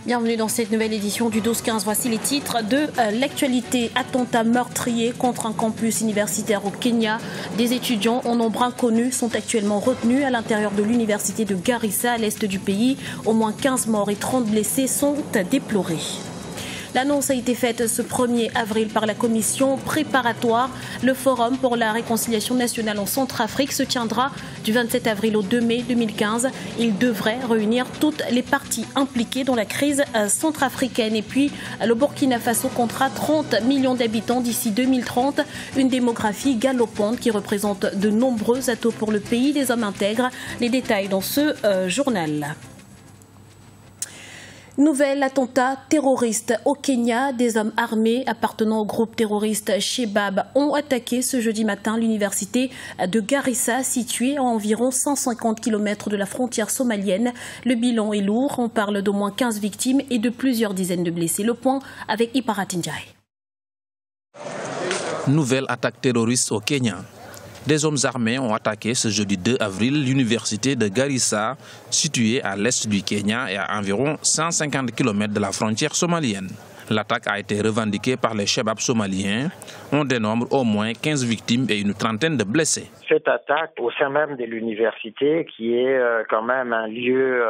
Bienvenue dans cette nouvelle édition du 12-15. Voici les titres de l'actualité. Attentat meurtrier contre un campus universitaire au Kenya. Des étudiants en nombre inconnu sont actuellement retenus à l'intérieur de l'université de Garissa, à l'est du pays. Au moins 15 morts et 30 blessés sont déplorés. L'annonce a été faite ce 1er avril par la commission préparatoire. Le Forum pour la réconciliation nationale en Centrafrique se tiendra du 27 avril au 2 mai 2015. Il devrait réunir toutes les parties impliquées dans la crise centrafricaine. Et puis, le Burkina Faso comptera 30 millions d'habitants d'ici 2030. Une démographie galopante qui représente de nombreux atouts pour le pays. Des hommes intègres. Les détails dans ce journal. Nouvel attentat terroriste au Kenya. Des hommes armés appartenant au groupe terroriste Shebab ont attaqué ce jeudi matin l'université de Garissa, située à environ 150 km de la frontière somalienne. Le bilan est lourd. On parle d'au moins 15 victimes et de plusieurs dizaines de blessés. Le point avec Iparatinjai. Nouvelle attaque terroriste au Kenya. Des hommes armés ont attaqué ce jeudi 2 avril l'université de Garissa, située à l'est du Kenya et à environ 150 km de la frontière somalienne. L'attaque a été revendiquée par les Shebab somaliens. On dénombre au moins 15 victimes et une trentaine de blessés. Cette attaque au sein même de l'université, qui est quand même un lieu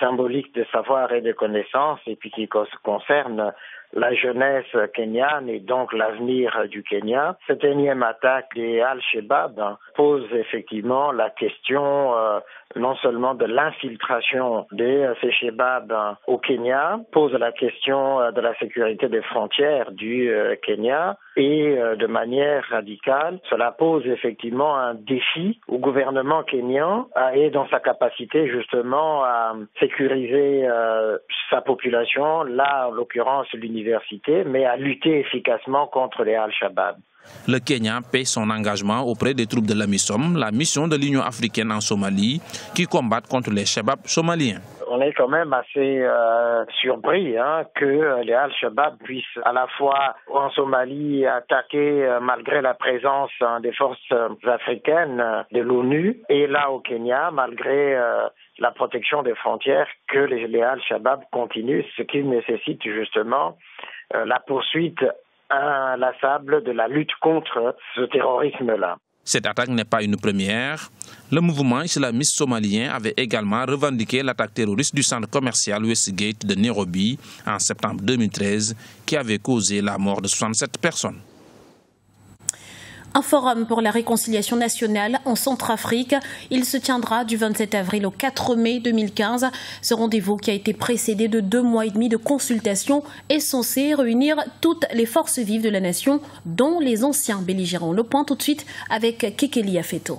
symbolique de savoir et de connaissance, et puis qui concerne la jeunesse kenyane et donc l'avenir du Kenya. Cette énième attaque des Al-Shabaab pose effectivement la question non seulement de l'infiltration de ces Shabaab au Kenya, pose la question de la sécurité des frontières du Kenya et de manière radicale, cela pose effectivement un défi au gouvernement kenyan et dans sa capacité justement à sécuriser sa population, là en l'occurrence l'université, mais à lutter efficacement contre les Al-Shabaab. Le Kenya paie son engagement auprès des troupes de l'AMISOM, la mission de l'Union africaine en Somalie, qui combattent contre les Shebab somaliens. On est quand même assez surpris que les Al-Shabaab puissent à la fois en Somalie attaquer malgré la présence des forces africaines de l'ONU et là au Kenya malgré la protection des frontières que les Al-Shabaab continuent, ce qui nécessite justement la poursuite inlassable de la lutte contre ce terrorisme-là. Cette attaque n'est pas une première. Le mouvement islamiste somalien avait également revendiqué l'attaque terroriste du centre commercial Westgate de Nairobi en septembre 2013 qui avait causé la mort de 67 personnes. Un forum pour la réconciliation nationale en Centrafrique. Il se tiendra du 27 avril au 4 mai 2015. Ce rendez-vous qui a été précédé de 2 mois et demi de consultations est censé réunir toutes les forces vives de la nation, dont les anciens belligérants. Le point tout de suite avec Kekeli Afeto.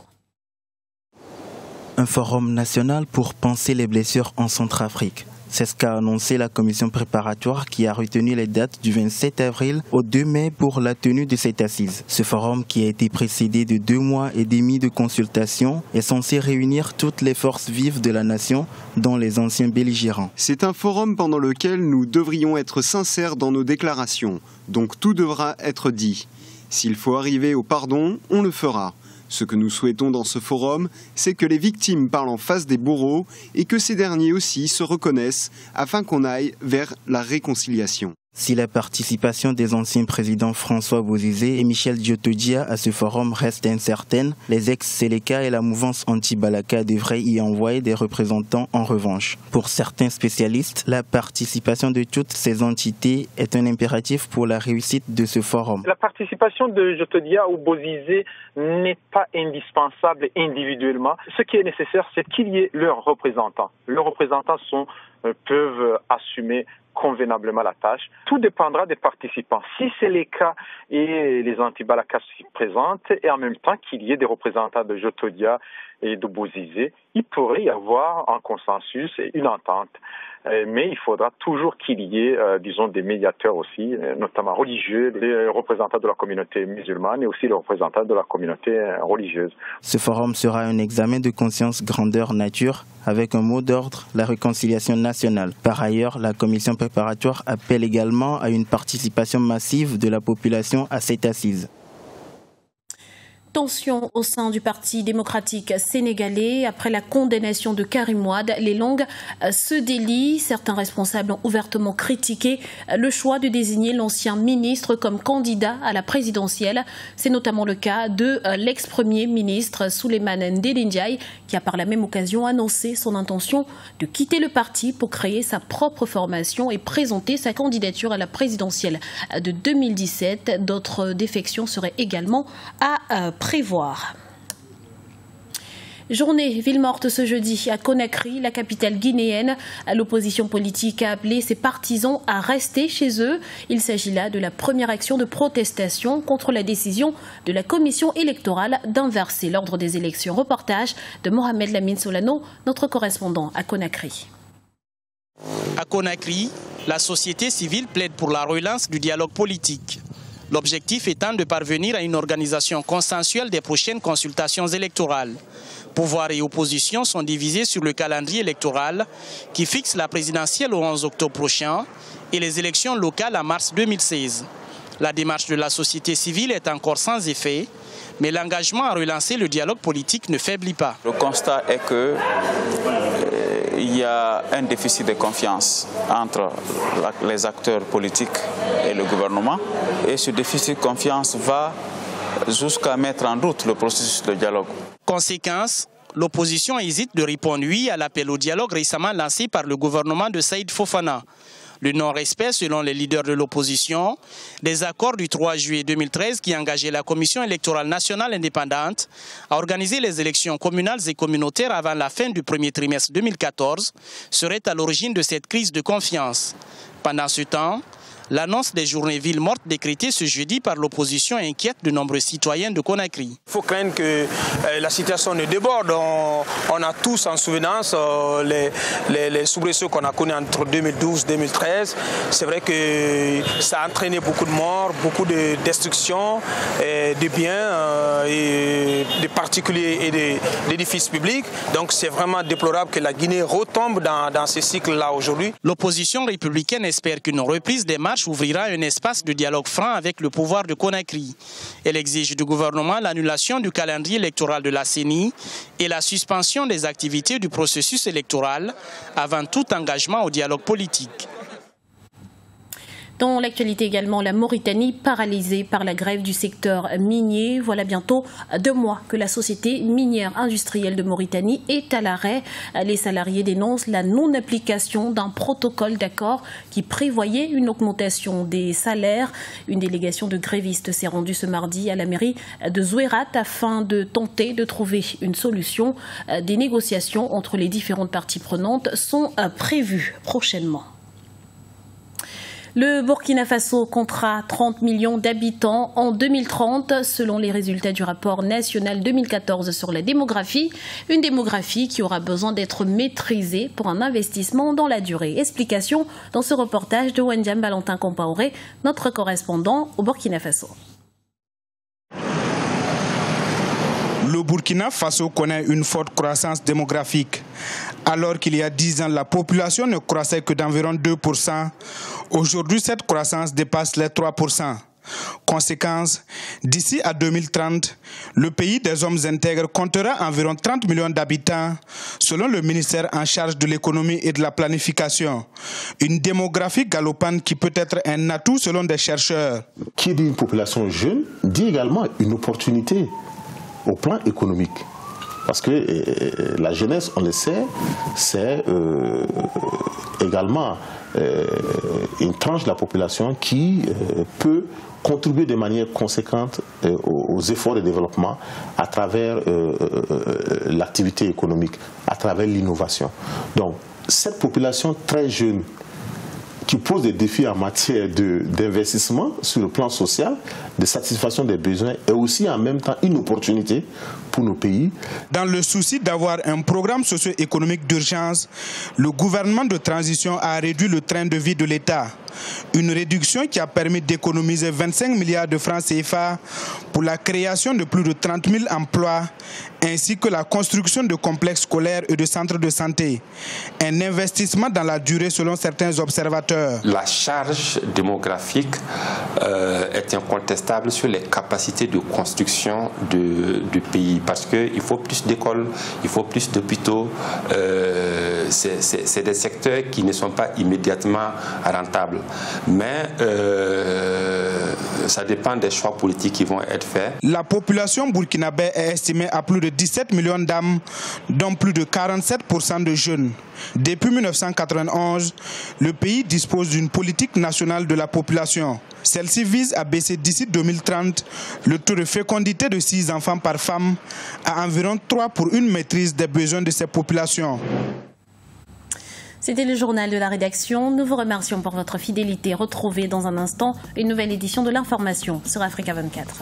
Un forum national pour penser les blessures en Centrafrique. C'est ce qu'a annoncé la commission préparatoire qui a retenu les dates du 27 avril au 2 mai pour la tenue de cette assise. Ce forum, qui a été précédé de 2 mois et demi de consultation, est censé réunir toutes les forces vives de la nation, dont les anciens belligérants. C'est un forum pendant lequel nous devrions être sincères dans nos déclarations. Donc tout devra être dit. S'il faut arriver au pardon, on le fera. Ce que nous souhaitons dans ce forum, c'est que les victimes parlent en face des bourreaux et que ces derniers aussi se reconnaissent afin qu'on aille vers la réconciliation. Si la participation des anciens présidents François Bozizé et Michel Diotodia à ce forum reste incertaine, les ex-Séléka et la mouvance anti-Balaka devraient y envoyer des représentants en revanche. Pour certains spécialistes, la participation de toutes ces entités est un impératif pour la réussite de ce forum. La participation de Diotodia ou Bozizé n'est pas indispensable individuellement. Ce qui est nécessaire, c'est qu'il y ait leurs représentants. Leurs représentants peuvent assumer convenablement la tâche. Tout dépendra des participants. Si c'est les cas et les anti-Balaka s'y présentent et en même temps qu'il y ait des représentants de Diotodia et de Bozizé, il pourrait y avoir un consensus et une entente. Mais il faudra toujours qu'il y ait, des médiateurs aussi, notamment religieux, les représentants de la communauté musulmane et aussi les représentants de la communauté religieuse. Ce forum sera un examen de conscience grandeur nature avec un mot d'ordre, la réconciliation nationale. Par ailleurs, la commission préparatoire appelle également à une participation massive de la population à cette assise. Tension au sein du Parti démocratique sénégalais. Après la condamnation de Karim Wade, les langues se délient. Certains responsables ont ouvertement critiqué le choix de désigner l'ancien ministre comme candidat à la présidentielle. C'est notamment le cas de l'ex-premier ministre Souleymane Ndéné Ndiaye, qui a par la même occasion annoncé son intention de quitter le parti pour créer sa propre formation et présenter sa candidature à la présidentielle de 2017. D'autres défections seraient également à prévoir. Journée ville morte ce jeudi à Conakry, la capitale guinéenne. L'opposition politique a appelé ses partisans à rester chez eux. Il s'agit là de la première action de protestation contre la décision de la commission électorale d'inverser l'ordre des élections. Reportage de Mohamed Lamine Solano, notre correspondant à Conakry. À Conakry, la société civile plaide pour la relance du dialogue politique. L'objectif étant de parvenir à une organisation consensuelle des prochaines consultations électorales. Pouvoir et opposition sont divisés sur le calendrier électoral qui fixe la présidentielle au 11 octobre prochain et les élections locales en mars 2016. La démarche de la société civile est encore sans effet, mais l'engagement à relancer le dialogue politique ne faiblit pas. Le constat est que il y a un déficit de confiance entre les acteurs politiques et le gouvernement. Et ce déficit de confiance va jusqu'à mettre en doute le processus de dialogue. Conséquence, l'opposition hésite de répondre oui à l'appel au dialogue récemment lancé par le gouvernement de Saïd Fofana. Le non-respect, selon les leaders de l'opposition, des accords du 3 juillet 2013 qui engageaient la Commission électorale nationale indépendante à organiser les élections communales et communautaires avant la fin du premier trimestre 2014 serait à l'origine de cette crise de confiance. Pendant ce temps, l'annonce des journées villes mortes décrétées ce jeudi par l'opposition inquiète de nombreux citoyens de Conakry. Il faut craindre que la situation ne déborde. On a tous en souvenance les soubresauts qu'on a connus entre 2012 et 2013. C'est vrai que ça a entraîné beaucoup de morts, beaucoup de destruction de biens, et de particuliers et d'édifices publics. Donc c'est vraiment déplorable que la Guinée retombe dans ce cycle-là aujourd'hui. L'opposition républicaine espère qu'une reprise des marches ouvrira un espace de dialogue franc avec le pouvoir de Conakry. Elle exige du gouvernement l'annulation du calendrier électoral de la CENI et la suspension des activités du processus électoral avant tout engagement au dialogue politique. Dans l'actualité également, la Mauritanie paralysée par la grève du secteur minier. Voilà bientôt 2 mois que la société minière industrielle de Mauritanie est à l'arrêt. Les salariés dénoncent la non-application d'un protocole d'accord qui prévoyait une augmentation des salaires. Une délégation de grévistes s'est rendue ce mardi à la mairie de Zouérat afin de tenter de trouver une solution. Des négociations entre les différentes parties prenantes sont prévues prochainement. Le Burkina Faso comptera 30 millions d'habitants en 2030, selon les résultats du rapport national 2014 sur la démographie. Une démographie qui aura besoin d'être maîtrisée pour un investissement dans la durée. Explication dans ce reportage de Wendiam Valentin Compaoré, notre correspondant au Burkina Faso. Le Burkina Faso connaît une forte croissance démographique. Alors qu'il y a 10 ans, la population ne croissait que d'environ 2%. Aujourd'hui, cette croissance dépasse les 3%. Conséquence, d'ici à 2030, le pays des hommes intègres comptera environ 30 millions d'habitants, selon le ministère en charge de l'économie et de la planification. Une démographie galopante qui peut être un atout selon des chercheurs. Qui dit une population jeune, dit également une opportunité au plan économique. Parce que la jeunesse, on le sait, c'est également une tranche de la population qui peut contribuer de manière conséquente aux efforts de développement à travers l'activité économique, à travers l'innovation. Donc, cette population très jeune qui pose des défis en matière d'investissement sur le plan social, de satisfaction des besoins, et aussi en même temps une opportunité pour nos pays. Dans le souci d'avoir un programme socio-économique d'urgence, le gouvernement de transition a réduit le train de vie de l'État. Une réduction qui a permis d'économiser 25 milliards de francs CFA pour la création de plus de 30 000 emplois ainsi que la construction de complexes scolaires et de centres de santé. Un investissement dans la durée selon certains observateurs. La charge démographique est incontestable sur les capacités de construction du pays parce qu'il faut plus d'écoles, il faut plus d'hôpitaux. C'est des secteurs qui ne sont pas immédiatement rentables. Mais ça dépend des choix politiques qui vont être faits. La population burkinabé est estimée à plus de 17 millions d'âmes, dont plus de 47% de jeunes. Depuis 1991, le pays dispose d'une politique nationale de la population. Celle-ci vise à baisser d'ici 2030 le taux de fécondité de 6 enfants par femme à environ 3 pour une maîtrise des besoins de ces populations. C'était le journal de la rédaction. Nous vous remercions pour votre fidélité. Retrouvez dans un instant une nouvelle édition de l'information sur Africa 24.